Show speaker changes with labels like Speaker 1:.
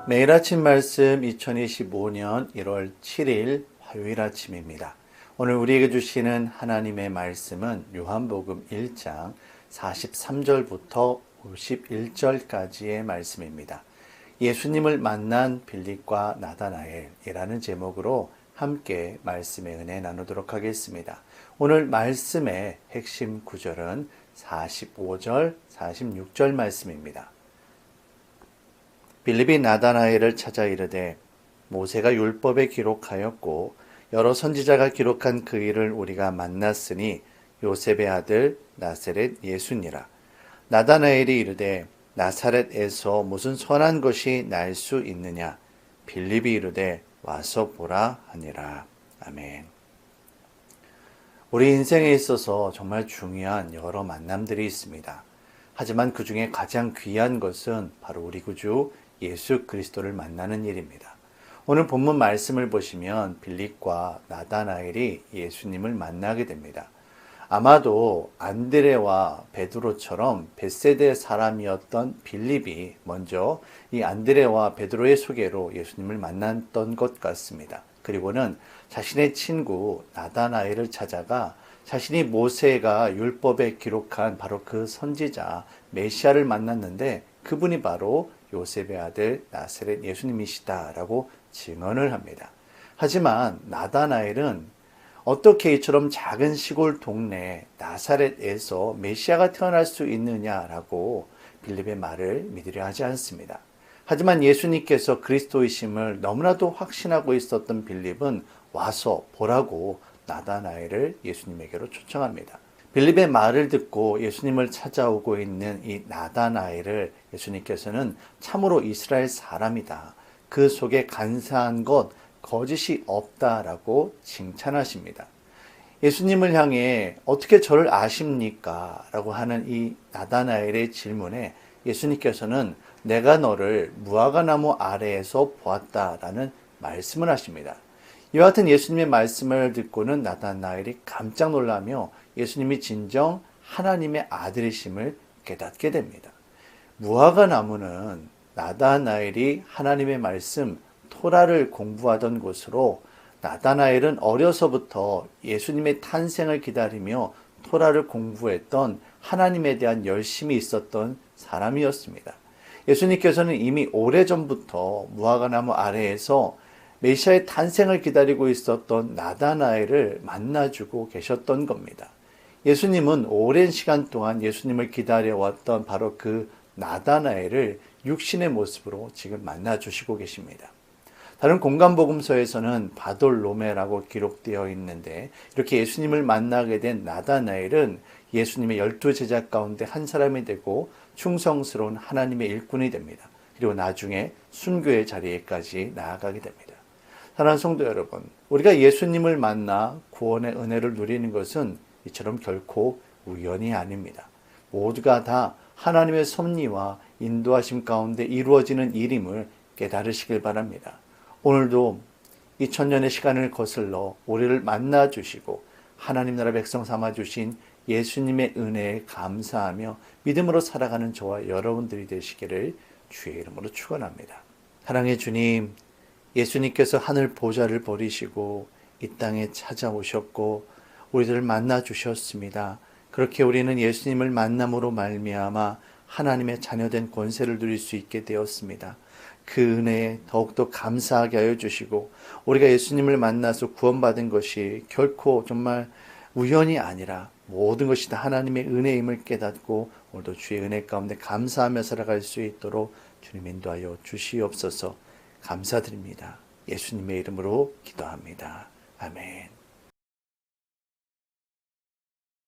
Speaker 1: 매일 아침 말씀 2025년 1월 7일 화요일 아침입니다. 오늘 우리에게 주시는 하나님의 말씀은 요한복음 1장 43절부터 51절까지의 말씀입니다. 예수님을 만난 빌립과 나다나엘이라는 제목으로 함께 말씀의 은혜 나누도록 하겠습니다. 오늘 말씀의 핵심 구절은 45절, 46절 말씀입니다. 빌립이 나다나엘을 찾아 이르되 모세가 율법에 기록하였고 여러 선지자가 기록한 그 일을 우리가 만났으니 요셉의 아들 나사렛 예수니라. 나다나엘이 이르되 나사렛에서 무슨 선한 것이 날 수 있느냐. 빌립이 이르되 와서 보라 하니라. 아멘. 우리 인생에 있어서 정말 중요한 여러 만남들이 있습니다. 하지만 그 중에 가장 귀한 것은 바로 우리 구주 예수 그리스도를 만나는 일입니다. 오늘 본문 말씀을 보시면 빌립과 나다나엘이 예수님을 만나게 됩니다. 아마도 안드레와 베드로처럼 벳세대 사람이었던 빌립이 먼저 이 안드레와 베드로의 소개로 예수님을 만났던 것 같습니다. 그리고는 자신의 친구 나다나엘을 찾아가 자신이 모세가 율법에 기록한 바로 그 선지자 메시아를 만났는데 그분이 바로 요셉의 아들 나사렛 예수님이시다라고 증언을 합니다. 하지만 나다나엘은 어떻게 이처럼 작은 시골 동네 나사렛에서 메시아가 태어날 수 있느냐라고 빌립의 말을 믿으려 하지 않습니다. 하지만 예수님께서 그리스도이심을 너무나도 확신하고 있었던 빌립은 와서 보라고 나다나엘을 예수님에게로 초청합니다. 빌립의 말을 듣고 예수님을 찾아오고 있는 이 나다나엘을 예수님께서는 참으로 이스라엘 사람이다. 그 속에 간사한 것, 거짓이 없다라고 칭찬하십니다. 예수님을 향해 어떻게 저를 아십니까? 라고 하는 이 나다나엘의 질문에 예수님께서는 내가 너를 무화과나무 아래에서 보았다라는 말씀을 하십니다. 이와 같은 예수님의 말씀을 듣고는 나다나엘이 깜짝 놀라며 예수님이 진정 하나님의 아들이심을 깨닫게 됩니다. 무화과 나무는 나다나엘이 하나님의 말씀 토라를 공부하던 곳으로 나다나엘은 어려서부터 예수님의 탄생을 기다리며 토라를 공부했던 하나님에 대한 열심이 있었던 사람이었습니다. 예수님께서는 이미 오래전부터 무화과 나무 아래에서 메시아의 탄생을 기다리고 있었던 나다나엘을 만나주고 계셨던 겁니다. 예수님은 오랜 시간 동안 예수님을 기다려왔던 바로 그 나다나엘을 육신의 모습으로 지금 만나주시고 계십니다. 다른 공간복음서에서는 바돌로메라고 기록되어 있는데 이렇게 예수님을 만나게 된 나다나엘은 예수님의 12제자 가운데 한 사람이 되고 충성스러운 하나님의 일꾼이 됩니다. 그리고 나중에 순교의 자리에까지 나아가게 됩니다. 사랑하는 성도 여러분, 우리가 예수님을 만나 구원의 은혜를 누리는 것은 이처럼 결코 우연이 아닙니다. 모두가 다 하나님의 섭리와 인도하심 가운데 이루어지는 일임을 깨달으시길 바랍니다. 오늘도 2000년의 시간을 거슬러 우리를 만나 주시고 하나님 나라 백성 삼아 주신 예수님의 은혜에 감사하며 믿음으로 살아가는 저와 여러분들이 되시기를 주의 이름으로 축원합니다. 사랑의 주님, 예수님께서 하늘 보좌를 버리시고 이 땅에 찾아오셨고 우리들을 만나 주셨습니다. 그렇게 우리는 예수님을 만남으로 말미암아 하나님의 자녀된 권세를 누릴 수 있게 되었습니다. 그 은혜에 더욱더 감사하게 하여 주시고 우리가 예수님을 만나서 구원받은 것이 결코 정말 우연이 아니라 모든 것이 다 하나님의 은혜임을 깨닫고 오늘도 주의 은혜 가운데 감사하며 살아갈 수 있도록 주님 인도하여 주시옵소서. 감사드립니다. 예수님의 이름으로 기도합니다. 아멘.